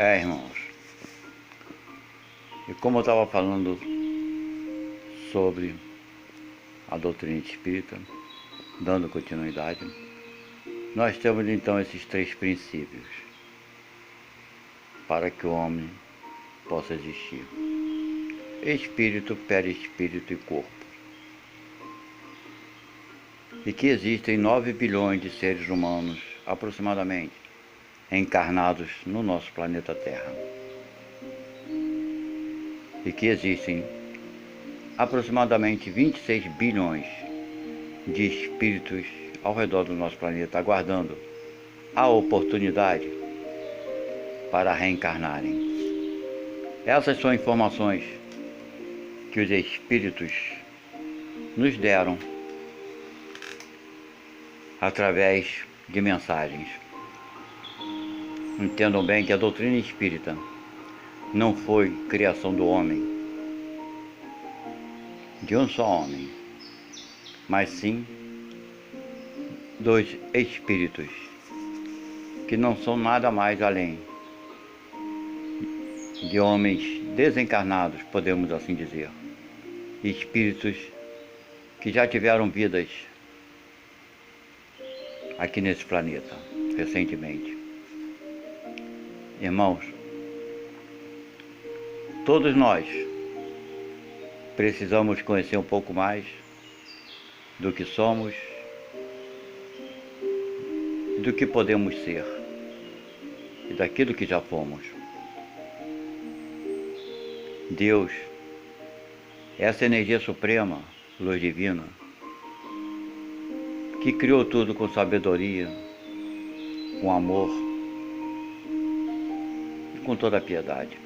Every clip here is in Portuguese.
Irmãos, e como eu estava falando sobre a doutrina espírita, dando continuidade, nós temos então esses 3 princípios para que o homem possa existir: espírito, perispírito e corpo. E que existem 9 bilhões de seres humanos, aproximadamente, encarnados no nosso planeta Terra. E que existem aproximadamente 26 bilhões de espíritos ao redor do nosso planeta, aguardando a oportunidade para reencarnarem. Essas são informações que os espíritos nos deram através de mensagens. Entendam bem que a doutrina espírita não foi criação do homem, de um só homem, mas sim dos espíritos, que não são nada mais além de homens desencarnados, podemos assim dizer, espíritos que já tiveram vidas aqui nesse planeta recentemente. Irmãos, todos nós precisamos conhecer um pouco mais do que somos, do que podemos ser e daquilo que já fomos. Deus, essa energia suprema, luz divina, que criou tudo com sabedoria, com amor e com toda a piedade,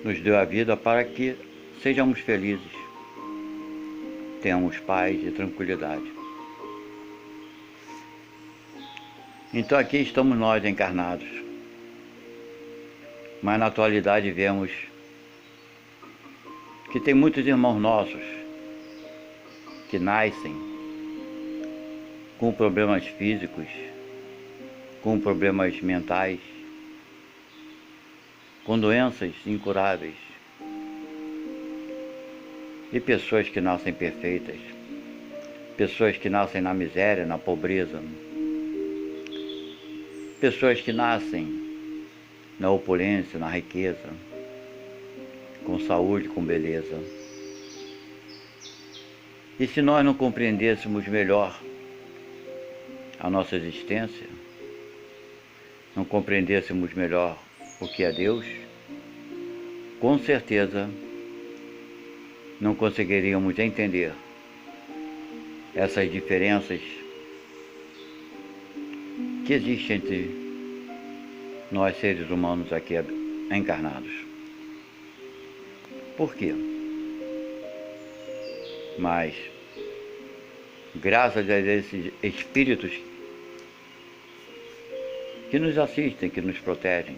nos deu a vida para que sejamos felizes, tenhamos paz e tranquilidade. Então aqui estamos nós encarnados, mas na atualidade vemos que tem muitos irmãos nossos que nascem com problemas físicos, com problemas mentais, com doenças incuráveis, e pessoas que nascem perfeitas, pessoas que nascem na miséria, na pobreza, pessoas que nascem na opulência, na riqueza, com saúde, com beleza. E se nós não compreendêssemos melhor a nossa existência, não compreendêssemos melhor o que é Deus, com certeza não conseguiríamos entender essas diferenças que existem entre nós seres humanos aqui encarnados. Por quê? Mas, graças a esses espíritos que nos assistem, que nos protegem,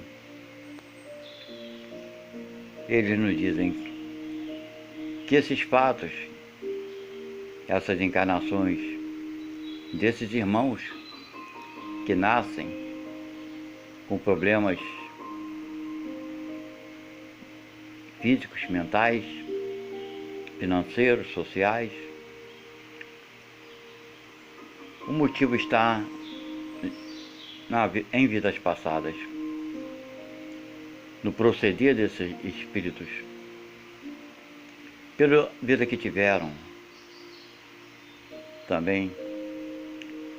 eles nos dizem que esses fatos, essas encarnações desses irmãos que nascem com problemas físicos, mentais, financeiros, sociais, o motivo está em vidas passadas, no proceder desses espíritos, pela vida que tiveram. Também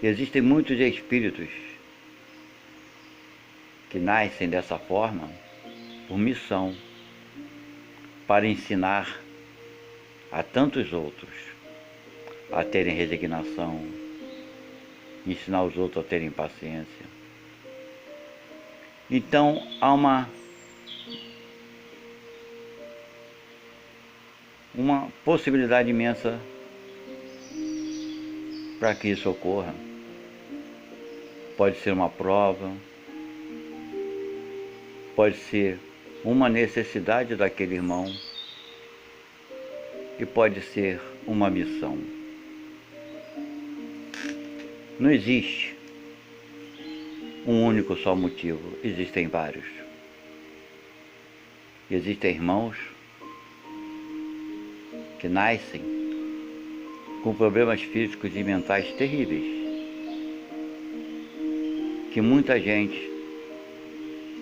existem muitos espíritos que nascem dessa forma por missão, para ensinar a tantos outros a terem resignação, ensinar os outros a terem paciência. Então há uma possibilidade imensa para que isso ocorra. Pode ser uma prova, pode ser uma necessidade daquele irmão e pode ser uma missão. Não existe um único só motivo, existem vários. Existem irmãos que nascem com problemas físicos e mentais terríveis, que muita gente,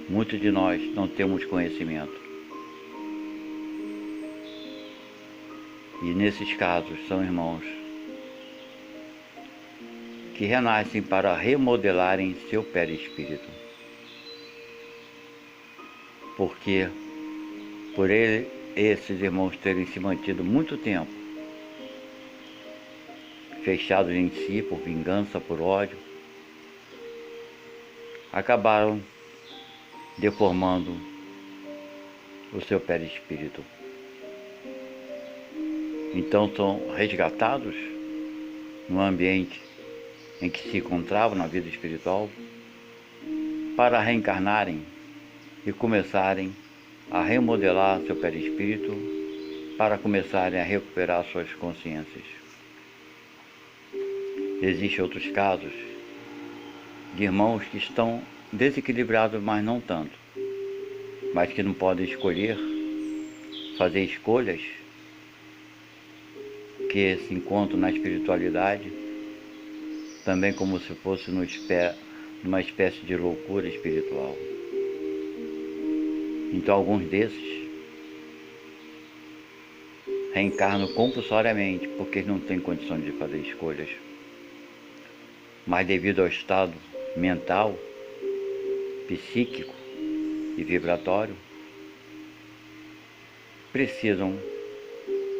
muitos de nós não temos conhecimento. E nesses casos são irmãos que renascem para remodelarem seu perispírito. Porque por esses irmãos terem se mantido muito tempo fechados em si por vingança, por ódio, acabaram deformando o seu perispírito. Então são resgatados no ambiente em que se encontravam na vida espiritual para reencarnarem e começarem a remodelar seu perispírito, para começarem a recuperar suas consciências. Existem outros casos de irmãos que estão desequilibrados, mas não tanto, mas que não podem escolher, fazer escolhas, que se encontram na espiritualidade, também como se fosse numa espécie de loucura espiritual. Então alguns desses reencarnam compulsoriamente, porque eles não têm condições de fazer escolhas. Mas devido ao estado mental, psíquico e vibratório, precisam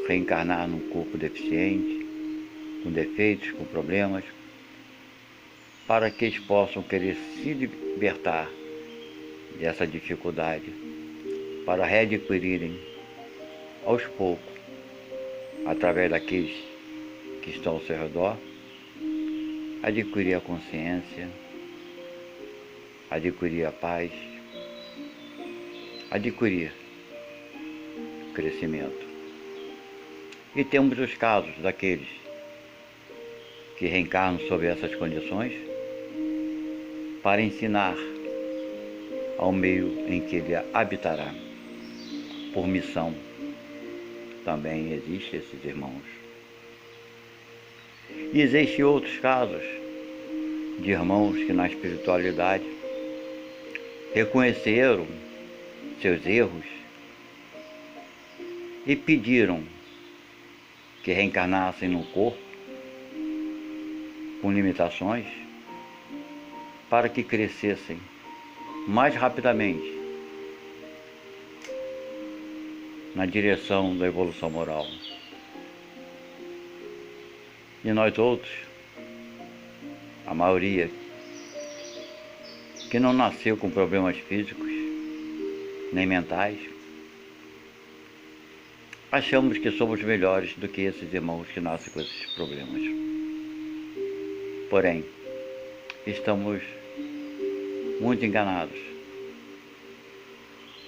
reencarnar num corpo deficiente, com defeitos, com problemas, para que eles possam querer se libertar dessa dificuldade, para readquirirem aos poucos, através daqueles que estão ao seu redor, adquirir a consciência, adquirir a paz, adquirir o crescimento. E temos os casos daqueles que reencarnam sob essas condições para ensinar ao meio em que ele habitará. Por missão, também existem esses irmãos. E existem outros casos de irmãos que na espiritualidade reconheceram seus erros e pediram que reencarnassem no corpo com limitações para que crescessem mais rapidamente na direção da evolução moral. E nós outros, a maioria, que não nasceu com problemas físicos nem mentais, achamos que somos melhores do que esses irmãos que nascem com esses problemas. Porém, estamos muito enganados,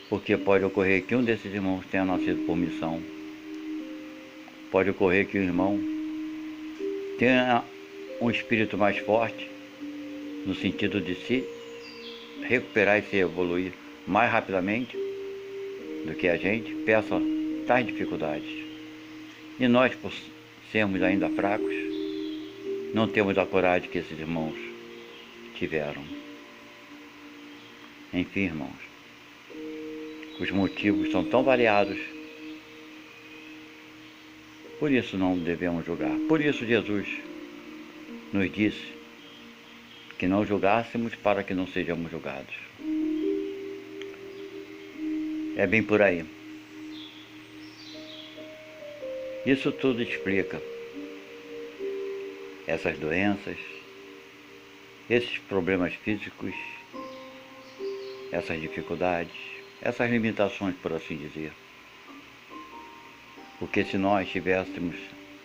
porque pode ocorrer que um desses irmãos tenha nascido por missão, pode ocorrer que o irmão tenha um espírito mais forte, no sentido de se recuperar e se evoluir mais rapidamente do que a gente, peça tais dificuldades. E nós, por sermos ainda fracos, não temos a coragem que esses irmãos tiveram. Enfim, irmãos, os motivos são tão variados, por isso não devemos julgar. Por isso Jesus nos disse que não julgássemos para que não sejamos julgados. É bem por aí. Isso tudo explica essas doenças, esses problemas físicos, essas dificuldades, essas limitações, por assim dizer. Porque se nós tivéssemos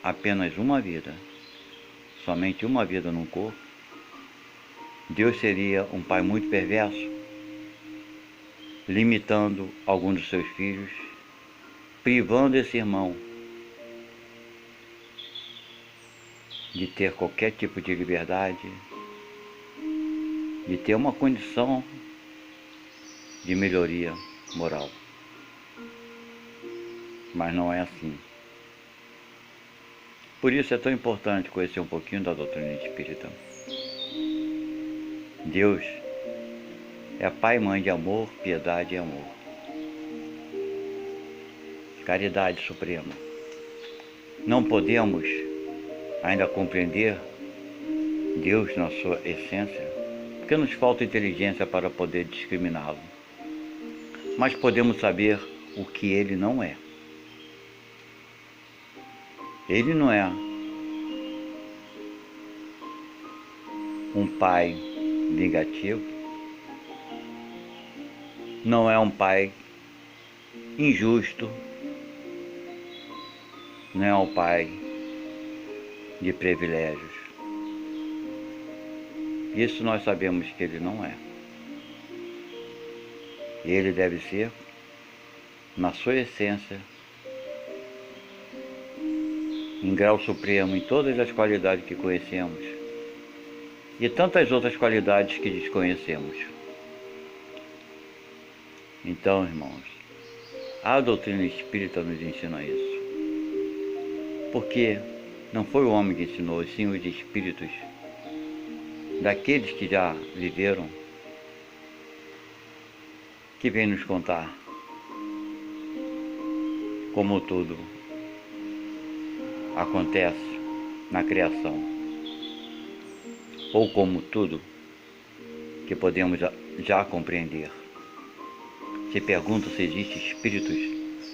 apenas uma vida, somente uma vida num corpo, Deus seria um pai muito perverso, limitando algum dos seus filhos, privando esse irmão de ter qualquer tipo de liberdade, de ter uma condição de melhoria moral. Mas não é assim. Por isso é tão importante conhecer um pouquinho da doutrina espírita. Deus é Pai e Mãe de amor, piedade e amor. Caridade suprema. Não podemos ainda compreender Deus na sua essência, porque nos falta inteligência para poder discriminá-lo. Mas podemos saber o que Ele não é. Ele não é um pai vingativo, não é um pai injusto, não é um pai de privilégios. Isso nós sabemos que ele não é. Ele deve ser, na sua essência, em grau supremo, em todas as qualidades que conhecemos e tantas outras qualidades que desconhecemos. Então, irmãos, a doutrina espírita nos ensina isso. Porque não foi o homem que ensinou, e sim os espíritos daqueles que já viveram, que vem nos contar como tudo acontece na criação, ou como tudo que podemos já compreender. Se pergunta se existem espíritos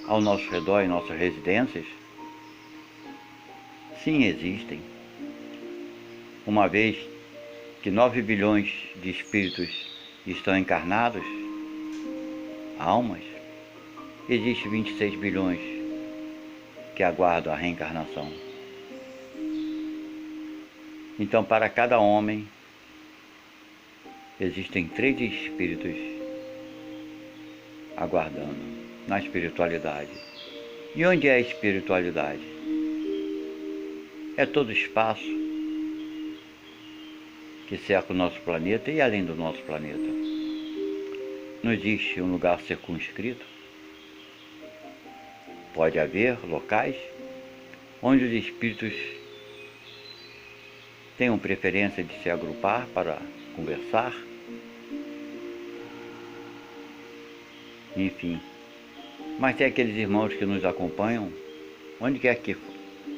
ao nosso redor, em nossas residências? Sim, existem. Uma vez que 9 bilhões de espíritos estão encarnados, almas, existem 26 bilhões que aguardam a reencarnação. Então, para cada homem, existem 3 espíritos aguardando na espiritualidade. E onde é a espiritualidade? É todo espaço que cerca o nosso planeta e além do nosso planeta. Não existe um lugar circunscrito. Pode haver locais onde os espíritos tenham preferência de se agrupar para conversar. Enfim, mas tem aqueles irmãos que nos acompanham, onde quer que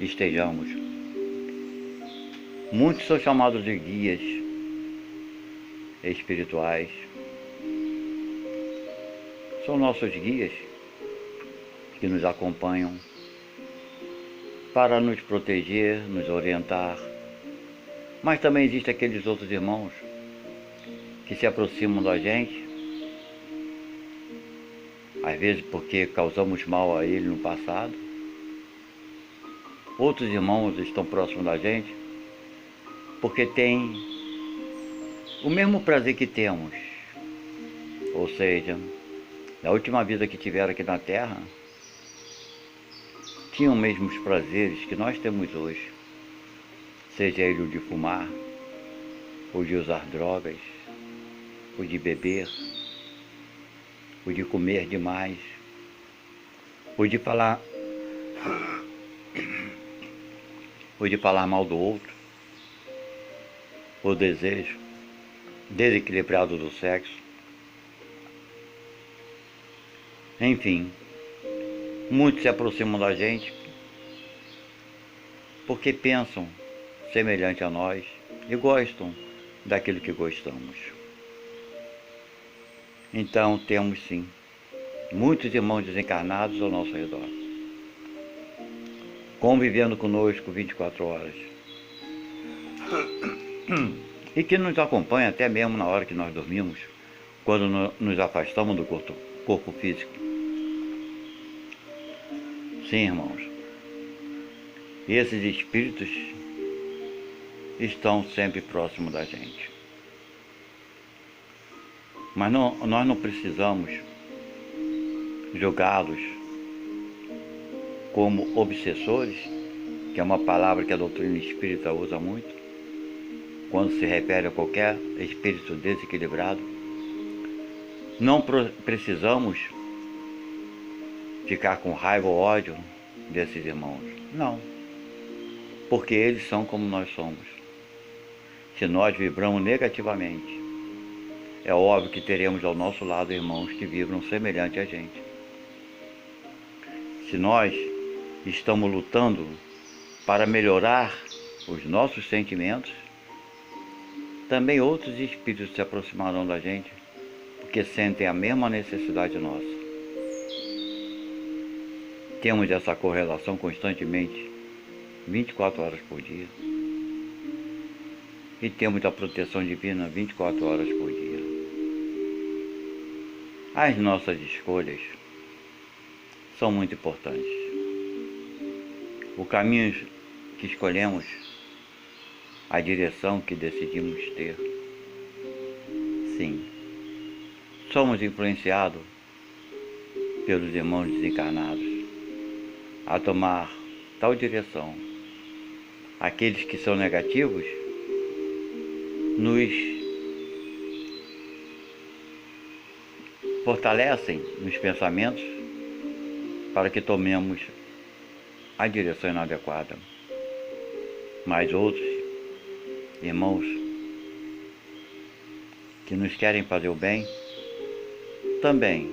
estejamos. Muitos são chamados de guias espirituais. São nossos guias que nos acompanham para nos proteger, nos orientar. Mas também existem aqueles outros irmãos que se aproximam da gente, às vezes porque causamos mal a ele no passado. Outros irmãos estão próximos da gente porque têm o mesmo prazer que temos. Ou seja, na última vida que tiveram aqui na Terra, tinham os mesmos prazeres que nós temos hoje. Seja ele o de fumar, ou de usar drogas, ou de beber, ou de comer demais, ou de falar mal do outro, o desejo desequilibrado do sexo. Enfim, muitos se aproximam da gente porque pensam semelhante a nós e gostam daquilo que gostamos. Então temos sim muitos irmãos desencarnados ao nosso redor, convivendo conosco 24 horas. E que nos acompanha até mesmo na hora que nós dormimos, quando nos afastamos do corpo físico. Sim, irmãos, esses espíritos estão sempre próximos da gente. Mas nós não precisamos julgá-los como obsessores, que é uma palavra que a doutrina espírita usa muito, quando se refere a qualquer espírito desequilibrado. Não precisamos ficar com raiva ou ódio desses irmãos. Não. Porque eles são como nós somos. Se nós vibramos negativamente, é óbvio que teremos ao nosso lado irmãos que vibram semelhante a gente. Se nós estamos lutando para melhorar os nossos sentimentos, também outros espíritos se aproximarão da gente, porque sentem a mesma necessidade nossa. Temos essa correlação constantemente, 24 horas por dia. E temos a proteção divina 24 horas por dia. As nossas escolhas são muito importantes. O caminho que escolhemos, a direção que decidimos ter. Sim, somos influenciados pelos irmãos desencarnados a tomar tal direção. Aqueles que são negativos nos fortalecem nos pensamentos para que tomemos a direção inadequada. Mas outros irmãos que nos querem fazer o bem também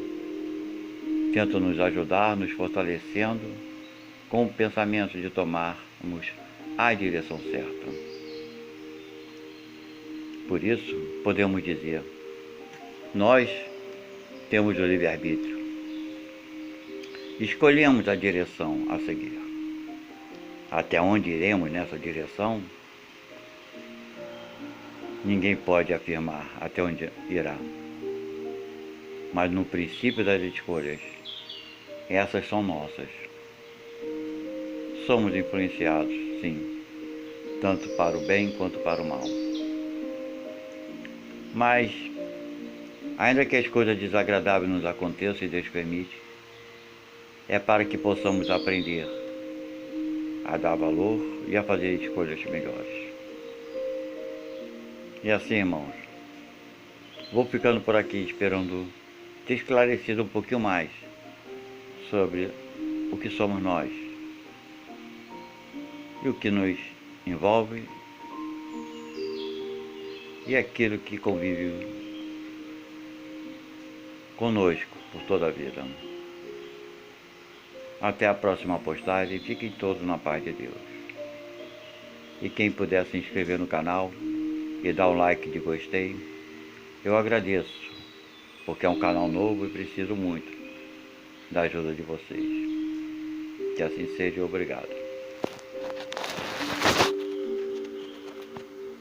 tentam nos ajudar, nos fortalecendo com o pensamento de tomarmos a direção certa. Por isso, podemos dizer, nós temos o livre-arbítrio. Escolhemos a direção a seguir. Até onde iremos nessa direção, ninguém pode afirmar até onde irá. Mas no princípio das escolhas, essas são nossas. Somos influenciados, sim, tanto para o bem quanto para o mal. Mas, ainda que as coisas desagradáveis nos aconteçam e Deus permite, é para que possamos aprender a dar valor e a fazer escolhas melhores. E assim, irmãos, vou ficando por aqui esperando ter esclarecido um pouquinho mais sobre o que somos nós e o que nos envolve e aquilo que convive conosco por toda a vida. Até a próxima postagem. Fiquem todos na paz de Deus. E quem puder se inscrever no canal e dar um like de gostei, eu agradeço, porque é um canal novo e preciso muito da ajuda de vocês. Que assim seja, obrigado.